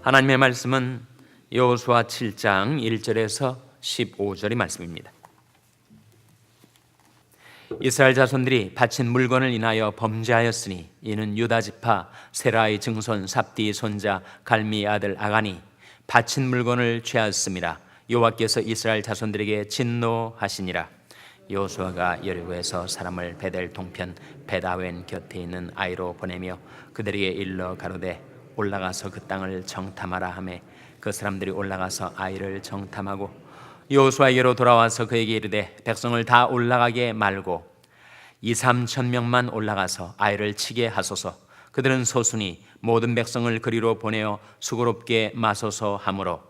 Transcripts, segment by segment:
하나님의 말씀은 여호수아 7장 1절에서 15절의 말씀입니다. 이스라엘 자손들이 바친 물건을 인하여 범죄하였으니 이는 유다 지파 세라의 증손 삽디의 손자 갈미의 아들 아간이 바친 물건을 취하였습니다. 여호와께서 이스라엘 자손들에게 진노하시니라. 여호수아가 여리고에서 사람을 베델 동편 베다웬 곁에 있는 아이로 보내며 그들에게 일러 가로되 올라가서 그 땅을 정탐하라 하매 그 사람들이 올라가서 아이를 정탐하고 여호수아에게로 돌아와서 그에게 이르되 백성을 다 올라가게 말고 2-3천 명만 올라가서 아이를 치게 하소서. 그들은 소순이 모든 백성을 그리로 보내어 수고롭게 마소서 하므로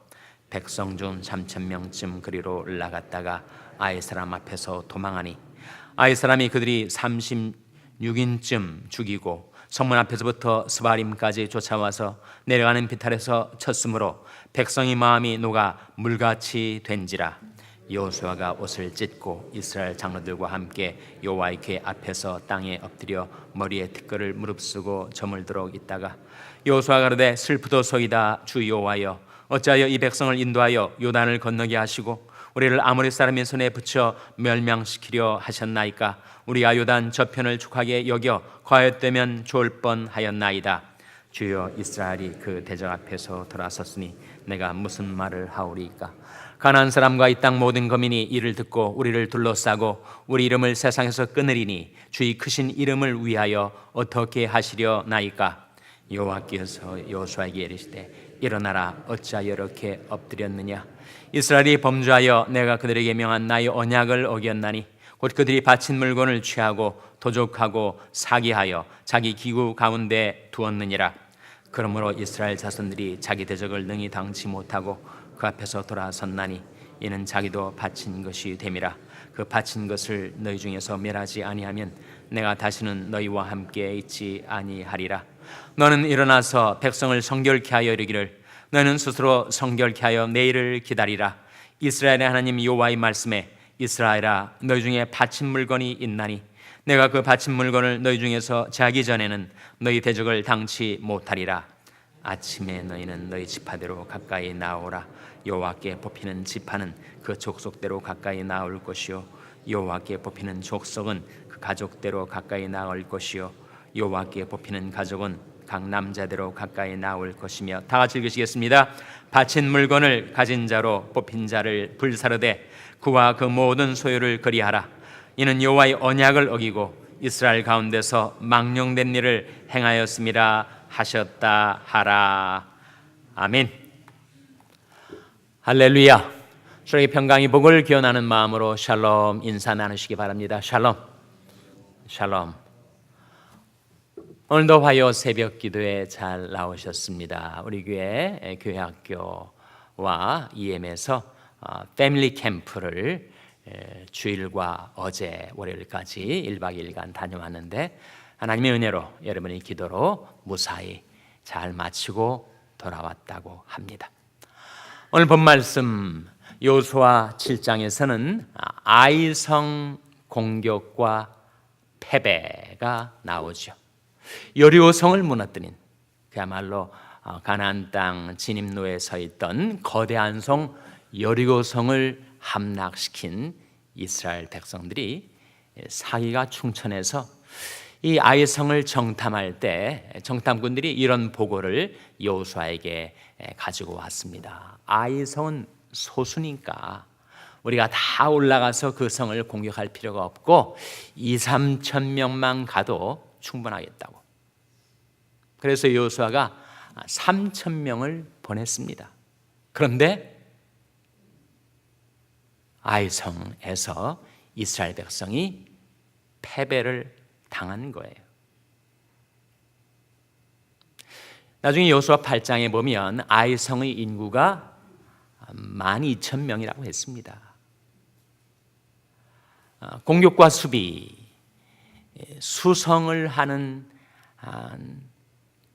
백성 중 3,000명쯤 그리로 올라갔다가 아이 사람 앞에서 도망하니 아이 사람이 그들이 36인쯤 죽이고 성문 앞에서부터 스바림까지 쫓아와서 내려가는 비탈에서 쳤으므로 백성의 마음이 녹아 물같이 된지라. 여호수아가 옷을 찢고 이스라엘 장로들과 함께 여호와의 궤 앞에서 땅에 엎드려 머리에 티끌을 무릅쓰고 저물도록 있다가 여호수아가 가로되 슬프도소이다. 주 여호와여 어찌하여 이 백성을 인도하여 요단을 건너게 하시고 우리를 아모리 사람의 손에 붙여 멸망시키려 하셨나이까. 우리가 요단 저편을 족하게 여겨 거하였다면 좋을 뻔하였나이다. 주여 이스라엘이 그 대적 앞에서 돌아섰으니 내가 무슨 말을 하오리이까. 가나안 사람과 이 땅 모든 거민이 이를 듣고 우리를 둘러싸고 우리 이름을 세상에서 끊으리니 주의 크신 이름을 위하여 어떻게 하시려 나이까. 여호와께서 여호수아에게 이르시되 일어나라. 어찌하여 이렇게 엎드렸느냐. 이스라엘이 범죄하여 내가 그들에게 명한 나의 언약을 어겼나니 곧 그들이 바친 물건을 취하고 도적하고 사기하여 자기 기구 가운데 두었느니라. 그러므로 이스라엘 자손들이 자기 대적을 능히 당치 못하고 그 앞에서 돌아섰나니 이는 자기도 바친 것이 됨이라. 그 바친 것을 너희 중에서 멸하지 아니하면 내가 다시는 너희와 함께 있지 아니하리라. 너는 일어나서 백성을 성결케 하여 이르기를 너는 스스로 성결케 하여 내일을 기다리라. 이스라엘의 하나님 여호와의 말씀에 이스라엘아 너희 중에 바친 물건이 있나니 내가 그 바친 물건을 너희 중에서 제하기 전에는 너희 대적을 당치 못하리라. 아침에 너희는 너희 지파대로 가까이 나오라. 여호와께 뽑히는 지파는 그 족속대로 가까이 나올 것이요 여호와께 뽑히는 족속은 그 가족대로 가까이 나올 것이요 여호와께 뽑히는 가족은 각 남자대로 가까이 나올 것이며. 다 같이 읽으시겠습니다. 바친 물건을 가진 자로 뽑힌 자를 불사르되 그와 그 모든 소유를 그리하라. 이는 여호와의 언약을 어기고 이스라엘 가운데서 망령된 일을 행하였음이라 하셨다 하라. 아멘. 할렐루야. 서로에게 평강의 복을 기원하는 마음으로 샬롬 인사 나누시기 바랍니다. 샬롬. 샬롬. 오늘도 화요 새벽 기도에 잘 나오셨습니다. 우리 교회 교회학교와 EM에서 패밀리 캠프를 주일과 어제 월요일까지 1박 2일간 다녀왔는데 하나님의 은혜로 여러분의 기도로 무사히 잘 마치고 돌아왔다고 합니다. 오늘 본 말씀 여호수아 7장에서는 아이성 공격과 패배가 나오죠. 여리고성을 무너뜨린 그야말로 가나안 땅 진입로에 서 있던 거대한 성 여리고성을 함락시킨 이스라엘 백성들이 사기가 충천해서 이 아이성을 정탐할 때 정탐꾼들이 이런 보고를 여호수아에게 가지고 왔습니다. 아이성은 소수니까 우리가 다 올라가서 그 성을 공격할 필요가 없고 2-3천 명만 가도 충분하겠다고. 그래서 여호수아가 3천 명을 보냈습니다. 그런데 아이성에서 이스라엘 백성이 패배를 당한 거예요. 나중에 여호수아 8장에 보면 아이성의 인구가 12,000명이라고 했습니다. 공격과 수비, 수성을 하는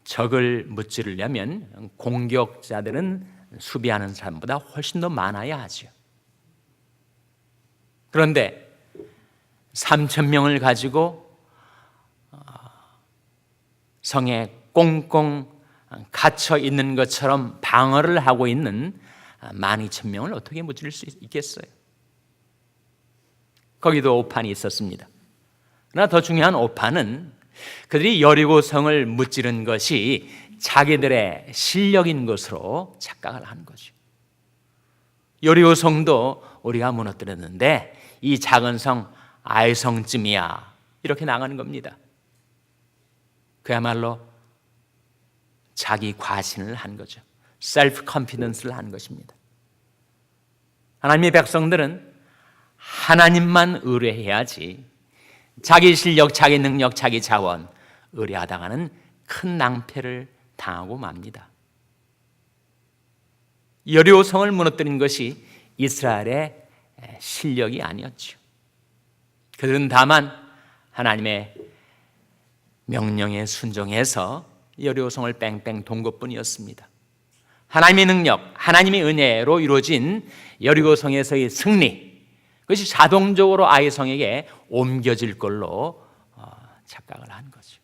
적을 무찌르려면 공격자들은 수비하는 사람보다 훨씬 더 많아야 하죠. 그런데 3,000명을 가지고 성에 꽁꽁 갇혀 있는 것처럼 방어를 하고 있는 12,000명을 어떻게 무찌를 수 있겠어요? 거기도 오판이 있었습니다. 그러나 더 중요한 오판은 그들이 여리고성을 무찌른 것이 자기들의 실력인 것으로 착각을 한 거죠. 여리고성도 우리가 무너뜨렸는데 이 작은 성 아이성쯤이야, 이렇게 나가는 겁니다. 그야말로 자기 과신을 한 거죠. 셀프 컨피던스를 한 것입니다. 하나님의 백성들은 하나님만 의뢰해야지 자기 실력, 자기 능력, 자기 자원 의뢰하다가는 큰 낭패를 당하고 맙니다. 여리고성을 무너뜨린 것이 이스라엘의 실력이 아니었죠. 그들은 다만 하나님의 명령에 순종해서 여리고성을 뺑뺑 돈 것뿐이었습니다. 하나님의 능력, 하나님의 은혜로 이루어진 여리고성에서의 승리, 그것이 자동적으로 아이성에게 옮겨질 걸로 착각을 한 거죠.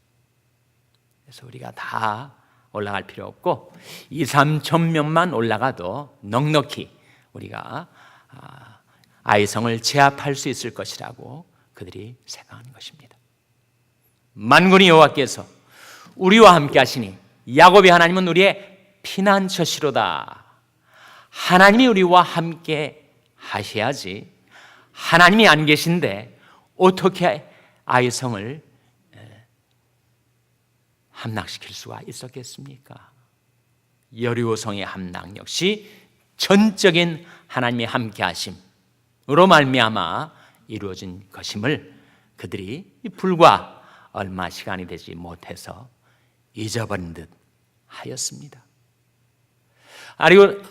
그래서 우리가 다 올라갈 필요 없고 2-3천 명만 올라가도 넉넉히 우리가 아이성을 제압할 수 있을 것이라고 그들이 생각하는 것입니다. 만군의 여호와께서 우리와 함께 하시니 야곱의 하나님은 우리의 피난처시로다. 하나님이 우리와 함께 하셔야지 하나님이 안 계신데 어떻게 아이성을 함락시킬 수가 있었겠습니까? 여리고성의 함락 역시 전적인 하나님의 함께 하심으로 말미암아 이루어진 것임을 그들이 불과 얼마 시간이 되지 못해서 잊어버린 듯 하였습니다.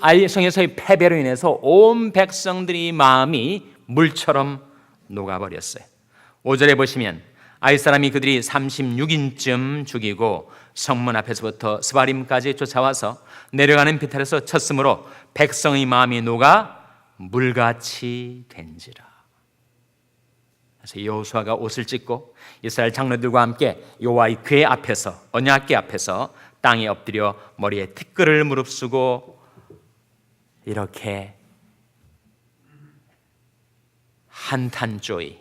아이성에서의 패배로 인해서 온 백성들이 마음이 물처럼 녹아버렸어요. 5절에 보시면 아이 사람이 그들이 36인쯤 죽이고 성문 앞에서부터 스바림까지 쫓아와서 내려가는 비탈에서 쳤으므로 백성의 마음이 녹아 물같이 된지라. 그래서 여호수아가 옷을 찢고 이스라엘 장로들과 함께 여호와의 궤 앞에서, 언약궤 앞에서 땅에 엎드려 머리에 티끌을 무릅쓰고 이렇게 한탄조이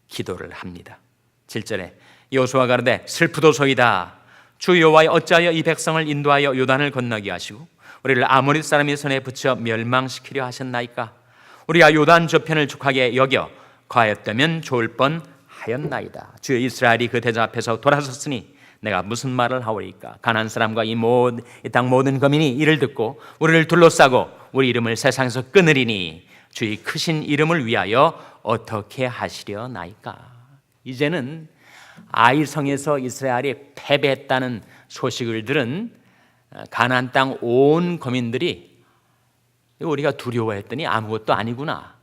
기도를 합니다. 7절에 여호수아가 가로되 슬프도소이다. 주 여호와여 어찌하여 이 백성을 인도하여 요단을 건너게 하시고 우리를 아모리 사람의 손에 붙여 멸망시키려 하셨나이까? 우리가 요단 저편을 족하게 여겨 거하였다면 좋을 뻔하였나이다. 주여 이스라엘이 그 대적 앞에서 돌아섰으니 내가 무슨 말을 하오리까? 가나안 사람과 이 땅 모든 거민이 이를 듣고 우리를 둘러싸고 우리 이름을 세상에서 끊으리니 주의 크신 이름을 위하여 어떻게 하시려나이까? 이제는 아이성에서 이스라엘이 패배했다는 소식을 들은 가나안 땅 온 거민들이 우리가 두려워했더니 아무것도 아니구나.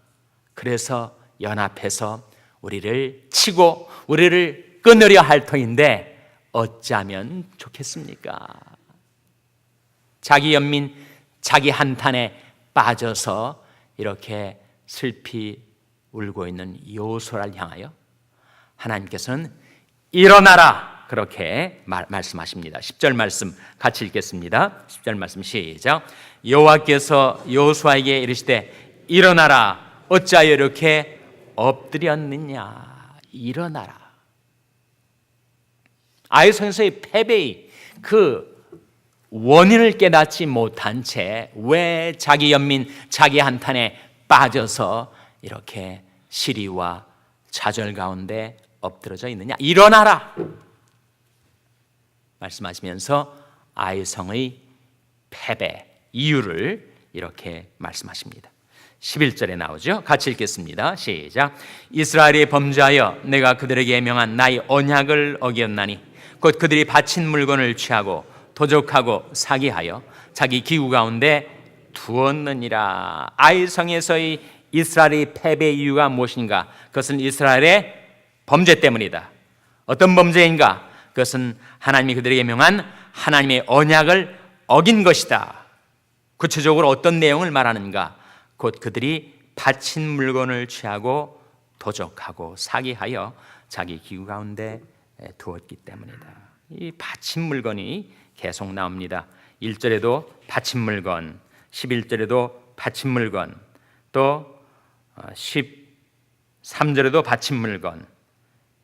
그래서 연합해서 우리를 치고 우리를 끊으려 할 터인데 어찌하면 좋겠습니까? 자기 연민, 자기 한탄에 빠져서 이렇게 슬피 울고 있는 여호수아를 향하여 하나님께서는 일어나라 그렇게 말씀하십니다. 10절 말씀 같이 읽겠습니다. 10절 말씀 시작. 여호와께서 여호수아에게 이르시되 일어나라. 어찌하여 이렇게 엎드렸느냐. 일어나라. 아이성에서의 패배의 그 원인을 깨닫지 못한 채 왜 자기 연민, 자기 한탄에 빠져서 이렇게 시리와 좌절 가운데 엎드러져 있느냐. 일어나라 말씀하시면서 아이성의 패배 이유를 이렇게 말씀하십니다. 11절에 나오죠. 같이 읽겠습니다. 시작. 이스라엘이 범죄하여 내가 그들에게 명한 나의 언약을 어겼나니 곧 그들이 바친 물건을 취하고 도적하고 사기하여 자기 기구 가운데 두었느니라. 아이성에서의 이스라엘의 패배 이유가 무엇인가? 그것은 이스라엘의 범죄 때문이다. 어떤 범죄인가? 그것은 하나님이 그들에게 명한 하나님의 언약을 어긴 것이다. 구체적으로 어떤 내용을 말하는가? 곧 그들이 바친 물건을 취하고 도적하고 사기하여 자기 기구 가운데 두었기 때문이다. 이 바친 물건이 계속 나옵니다. 1절에도 바친 물건, 11절에도 바친 물건, 또 13절에도 바친 물건,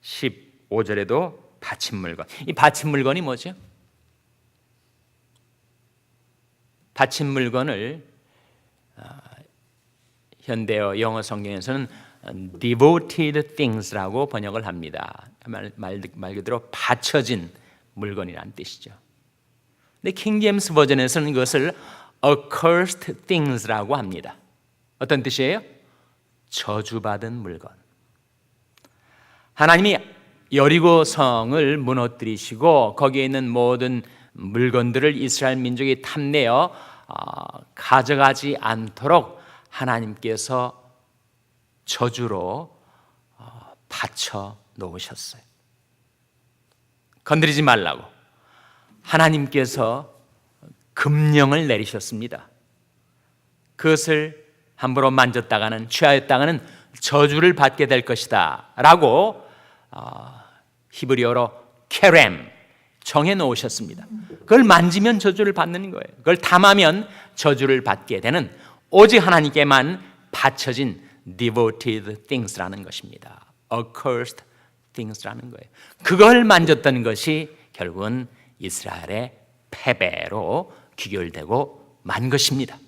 15절에도 바친 물건. 이 바친 물건이 뭐죠? 바친 물건을 현대어 영어 성경에서는 devoted things라고 번역을 합니다. 말 그대로 바쳐진 물건이라는 뜻이죠. 근데 킹 제임스 버전에서는 이것을 accursed things라고 합니다. 어떤 뜻이에요? 저주받은 물건. 하나님이 여리고 성을 무너뜨리시고 거기에 있는 모든 물건들을 이스라엘 민족이 탐내어 가져가지 않도록 하나님께서 저주로 받쳐 놓으셨어요. 건드리지 말라고 하나님께서 금령을 내리셨습니다. 그것을 함부로 만졌다가는, 취하였다가는 저주를 받게 될 것이다 라고 히브리어로 케렘 정해 놓으셨습니다. 그걸 만지면 저주를 받는 거예요. 그걸 탐하면 저주를 받게 되는 오직 하나님께만 바쳐진 devoted things라는 것입니다. accursed things라는 거예요. 그걸 만졌던 것이 결국은 이스라엘의 패배로 귀결되고 만 것입니다.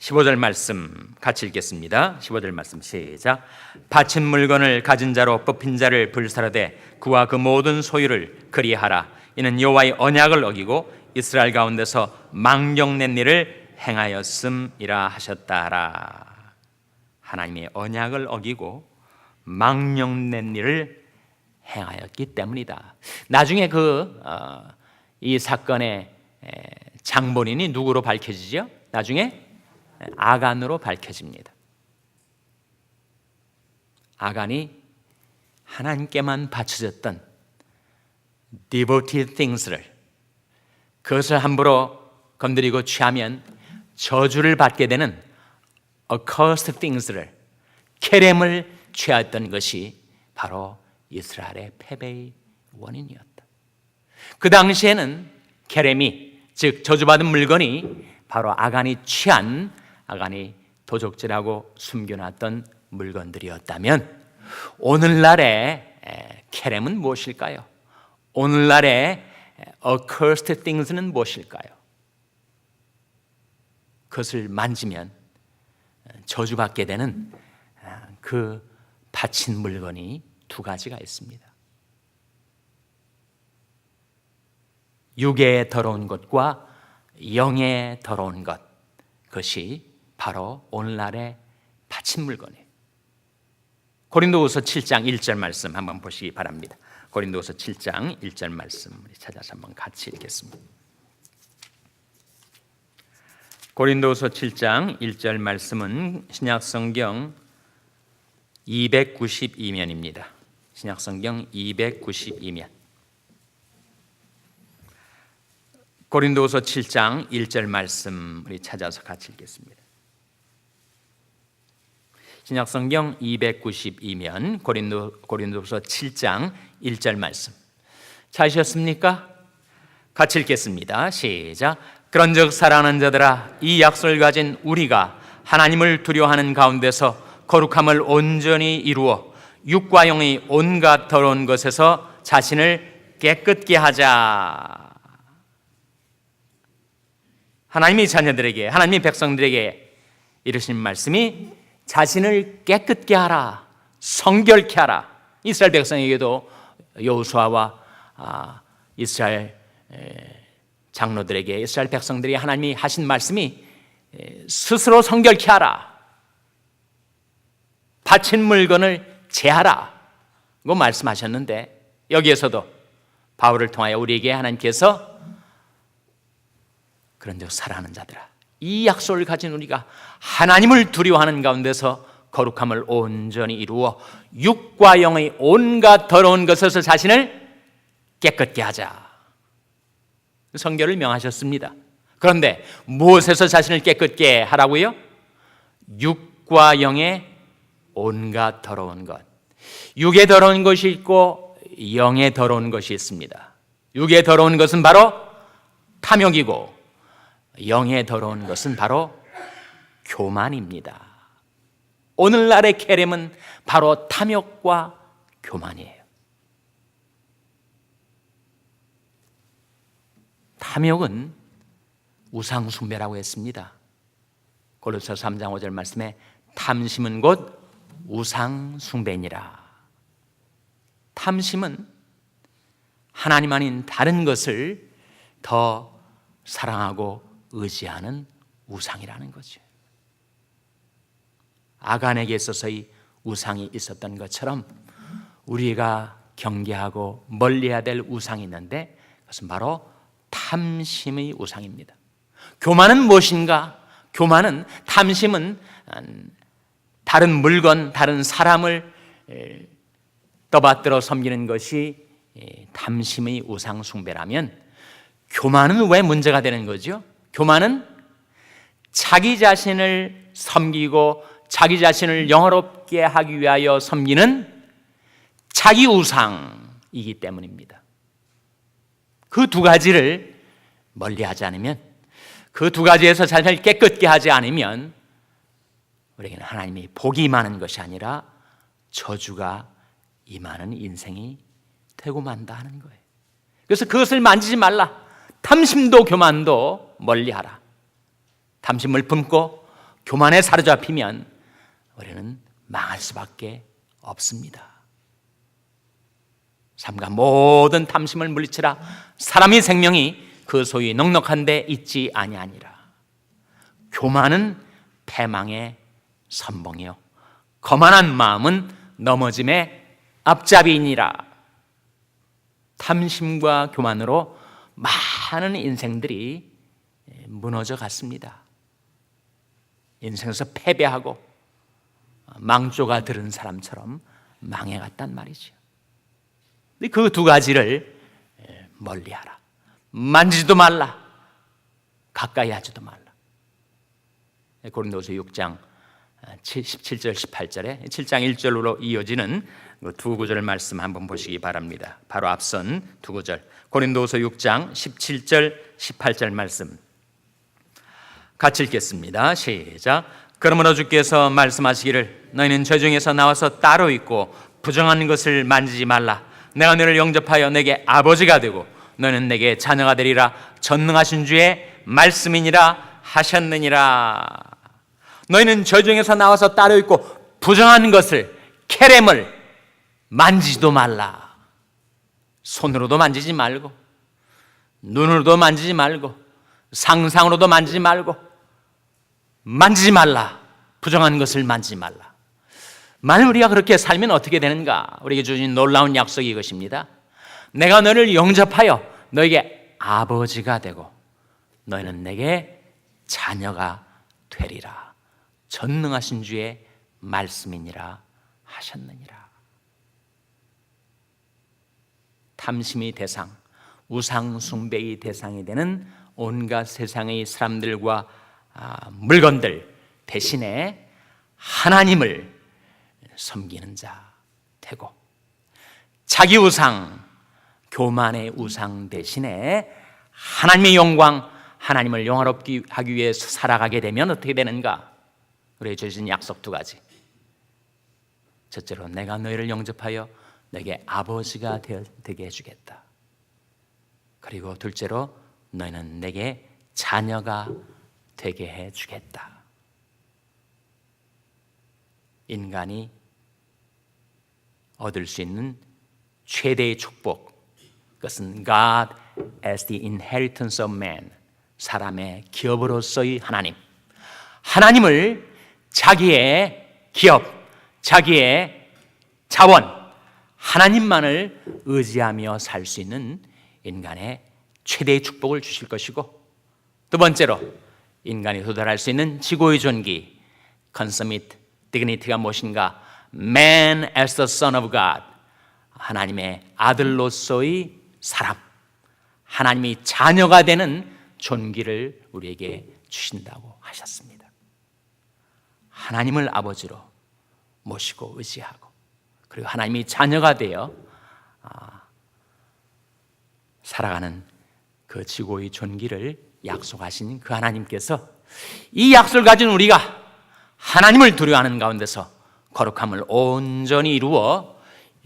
15절 말씀 같이 읽겠습니다. 15절 말씀 시작. 바친 물건을 가진 자로 뽑힌 자를 불사르되 그와 그 모든 소유를 그리하라. 이는 여호와의 언약을 어기고 이스라엘 가운데서 망령낸 일을 행하였음이라 하셨다라. 하나님의 언약을 어기고 망령낸 일을 행하였기 때문이다. 나중에 이 사건의 장본인이 누구로 밝혀지죠? 나중에 아간으로 밝혀집니다. 아간이 하나님께만 바쳐졌던 devoted things를, 그것을 함부로 건드리고 취하면 저주를 받게 되는 accursed things를, 케렘을 취하였던 것이 바로 이스라엘의 패배의 원인이었다. 그 당시에는 케렘이, 즉 저주받은 물건이 바로 아간이 취한, 아간이 도적질하고 숨겨놨던 물건들이었다면 오늘날의 케렘은 무엇일까요? 오늘날의 accursed things는 무엇일까요? 그것을 만지면 저주받게 되는 그 바친 물건이 두 가지가 있습니다. 육의 더러운 것과 영의 더러운 것, 그것이 바로 오늘날의 바친 물건이에요. 고린도후서 7장 1절 말씀 한번 보시기 바랍니다. 고린도후서 7장 1절 말씀 찾아서 한번 같이 읽겠습니다. 고린도후서 7장 1절 말씀은 신약성경 292면입니다. 신약성경 292면. 고린도후서 7장 1절 말씀 우리 찾아서 같이 읽겠습니다. 신약성경 292면 고린도후서 7장 1절 말씀 찾으셨습니까? 같이 읽겠습니다. 시작. 그런즉 사랑하는 자들아, 이 약속을 가진 우리가 하나님을 두려워하는 가운데서 거룩함을 온전히 이루어 육과 영의 온갖 더러운 것에서 자신을 깨끗게 하자. 하나님의 자녀들에게, 하나님의 백성들에게 이르신 말씀이 자신을 깨끗게 하라, 성결케 하라. 이스라엘 백성에게도 여호수아와 이스라엘 장로들에게, 이스라엘 백성들이 하나님이 하신 말씀이 스스로 성결케 하라, 바친 물건을 제하라 고 말씀하셨는데, 여기에서도 바울을 통하여 우리에게 하나님께서 그런즉 사랑하는 자들아, 이 약속을 가진 우리가 하나님을 두려워하는 가운데서 거룩함을 온전히 이루어 육과 영의 온갖 더러운 것에서 자신을 깨끗게 하자. 성결을 명하셨습니다. 그런데 무엇에서 자신을 깨끗게 하라고요? 육과 영의 온갖 더러운 것. 육에 더러운 것이 있고 영에 더러운 것이 있습니다. 육에 더러운 것은 바로 탐욕이고 영에 더러운 것은 바로 교만입니다. 오늘날의 계рем은 바로 탐욕과 교만이에요. 탐욕은 우상 숭배라고 했습니다. 고린도서 3장 5절 말씀에 탐심은 곧 우상 숭배니라. 탐심은 하나님 아닌 다른 것을 더 사랑하고 의지하는 우상이라는 거죠. 아간에게 있어서의 우상이 있었던 것처럼 우리가 경계하고 멀리해야 될 우상이 있는데 그것은 바로 탐심의 우상입니다. 교만은 무엇인가? 교만은, 탐심은 다른 물건, 다른 사람을 떠받들어 섬기는 것이 탐심의 우상 숭배라면, 교만은 왜 문제가 되는 거죠? 교만은 자기 자신을 섬기고 자기 자신을 영화롭게 하기 위하여 섬기는 자기 우상이기 때문입니다. 그 두 가지를 멀리하지 않으면, 그 두 가지에서 자신을 깨끗게 하지 않으면 우리에게는 하나님이 복이 임하는 것이 아니라 저주가 임하는 인생이 되고 만다 하는 거예요. 그래서 그것을 만지지 말라. 탐심도 교만도 멀리하라. 탐심을 품고 교만에 사로잡히면 우리는 망할 수밖에 없습니다. 삼가 모든 탐심을 물리치라. 사람의 생명이 그 소위 넉넉한 데 있지 아니하니라. 교만은 패망의 선봉이요 거만한 마음은 넘어짐의 앞잡이니라. 탐심과 교만으로 많은 인생들이 무너져 갔습니다. 인생에서 패배하고 망조가 들은 사람처럼 망해갔단 말이죠. 그 두 가지를 멀리하라. 만지지도 말라. 가까이 하지도 말라. 고린도서 6장 17절 18절에 7장 1절로 이어지는 두 구절 말씀 한번 보시기 바랍니다. 바로 앞선 두 구절, 고린도서 6장 17절 18절 말씀 같이 읽겠습니다. 시작. 그러므로 주께서 말씀하시기를 너희는 죄 중에서 나와서 따로 있고 부정한 것을 만지지 말라. 내가 너를 영접하여 내게 아버지가 되고 너는 내게 자녀가 되리라. 전능하신 주의 말씀이니라 하셨느니라. 너희는 죄 중에서 나와서 따로 있고 부정한 것을, 케렘을 만지지도 말라. 손으로도 만지지 말고 눈으로도 만지지 말고 상상으로도 만지지 말고 만지지 말라. 부정한 것을 만지지 말라. 만일 우리가 그렇게 살면 어떻게 되는가? 우리에게 주신 놀라운 약속이 이것입니다. 내가 너를 영접하여 너에게 아버지가 되고 너희는 내게 자녀가 되리라. 전능하신 주의 말씀이니라 하셨느니라. 탐심의 대상, 우상 숭배의 대상이 되는 온갖 세상의 사람들과 물건들 대신에 하나님을 섬기는 자 되고, 자기 우상, 교만의 우상 대신에 하나님의 영광, 하나님을 영화롭게 하기 위해서 살아가게 되면 어떻게 되는가? 우리에게 주신 약속 두 가지. 첫째로 내가 너희를 영접하여 너에게 아버지가 되게 해주겠다. 그리고 둘째로 너희는 내게 자녀가 되게 해주겠다. 인간이 얻을 수 있는 최대의 축복, 그것은 God as the inheritance of man, 사람의 기업으로서의 하나님, 하나님을 자기의 기업, 자기의 자원, 하나님만을 의지하며 살 수 있는 인간의 최대의 축복을 주실 것이고, 두 번째로 인간이 도달할 수 있는 지고의 존귀, consummate dignity가 무엇인가? Man as the son of God, 하나님의 아들로서의 사람, 하나님이 자녀가 되는 존귀를 우리에게 주신다고 하셨습니다. 하나님을 아버지로 모시고 의지하고, 그리고 하나님이 자녀가 되어 살아가는 그 지고의 존귀를 약속하신 그 하나님께서 이 약속을 가진 우리가 하나님을 두려워하는 가운데서 거룩함을 온전히 이루어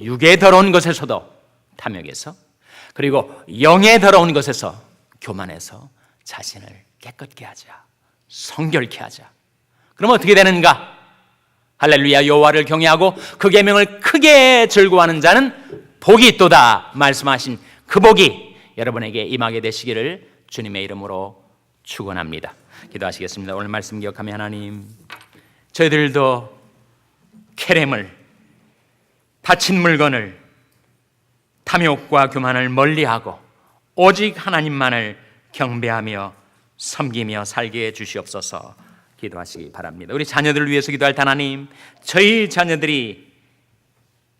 육에 더러운 것에서도 탐욕에서, 그리고 영에 더러운 것에서 교만해서 자신을 깨끗게 하자, 성결케 하자. 그럼 어떻게 되는가? 할렐루야, 여호와를 경외하고 그 계명을 크게 즐거워하는 자는 복이 있도다 말씀하신 그 복이 여러분에게 임하게 되시기를 주님의 이름으로 축원합니다. 기도하시겠습니다. 오늘 말씀 기억하며 하나님, 저희들도 케렘을, 다친 물건을, 탐욕과 교만을 멀리하고 오직 하나님만을 경배하며 섬기며 살게 해 주시옵소서. 기도하시기 바랍니다. 우리 자녀들을 위해서 기도할 때 하나님, 저희 자녀들이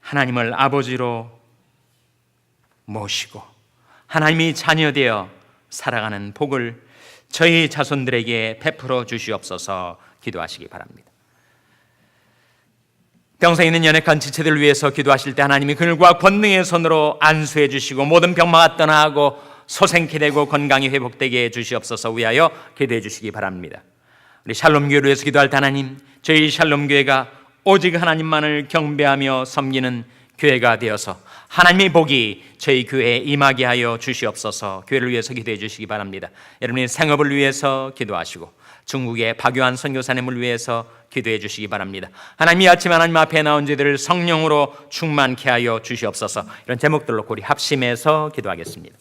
하나님을 아버지로 모시고 하나님이 자녀되어 살아가는 복을 저희 자손들에게 베풀어 주시옵소서. 기도하시기 바랍니다. 병상에 있는 연약한 지체들을 위해서 기도하실 때 하나님이 그늘과 권능의 손으로 안수해 주시고 모든 병마가 떠나고 소생케 되고 건강이 회복되게 해 주시옵소서. 위하여 기도해 주시기 바랍니다. 우리 샬롬교회를 위해서 기도할 때 하나님, 저희 샬롬교회가 오직 하나님만을 경배하며 섬기는 교회가 되어서 하나님의 복이 저희 교회에 임하게 하여 주시옵소서. 교회를 위해서 기도해 주시기 바랍니다. 여러분의 생업을 위해서 기도하시고 중국의 박요한 선교사님을 위해서 기도해 주시기 바랍니다. 하나님, 이 아침 하나님 앞에 나온 저희들을 성령으로 충만케 하여 주시옵소서. 이런 제목들로 우리 합심해서 기도하겠습니다.